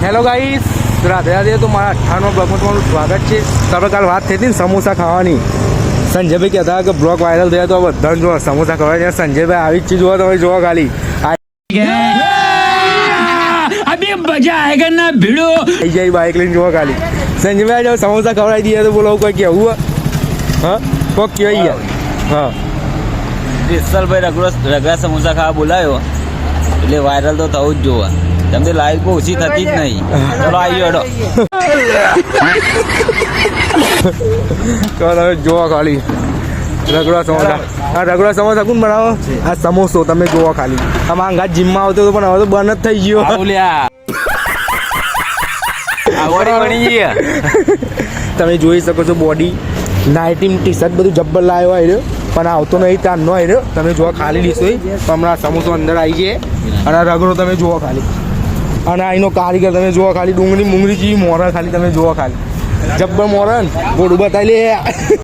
Hello guys, Radhe Radhe. તો મારા 98 બ્લોગમાં તમારું સ્વાગત છે. તો આપણે કાલ વાત થઈ હતી ને સમોસા ખાવાની. સંજયભાઈ કહેતા કે બ્લોગ વાયરલ થયા તો બધાને જો સમોસા ખવાય. સંજયભાઈ આવી જ ચીજ હોય તમે જોવા ખાલી અભી મજા આયેગા ના ભીડો આવી જાય બાઇક લઈને જોવા ખાલી. સંજયભાઈ જો સમોસા ખવડાવી દઈએ તો બોલો કોઈ કેવું હા કોક કહેવાય યાર. હા વિશાલભાઈ રગડા સમોસા ખાવા બોલાયો એટલે વાયરલ તો થવું જ જોવા. તમને લાઈક બહુ ઓછી થતી જ નહીં. ચલો આવી હેડો. તો તમે જોવા ખાલી રગડા સમોસા. આ રગડા સમોસા કોણ બનાવો? આ સમોસો તમે જોવા ખાલી. આમાં અંગાત જીમમાં આવતો પણ હવે તો બંધ જ થઈ ગયો. તમે જોઈ શકો છો બોડી નાઇટીમ ટી શર્ટ બધું જબ્બર લાવ્યો આવ્યો પણ આવતો નહીં ત્યાં ન આવ્યો. તમે જોવા ખાલી લીધો હમણાં સમોસો અંદર આવી જાય અને રગડો તમે જોવા ખાલી. અને અહીંનો કારીગર તમે જોવા ખાલી ડુંગળી મુંગળી જેવી મોરા ખાલી તમે જોવા ખાલી જબ્બર મોરા ને ગોળું બતાવી લે.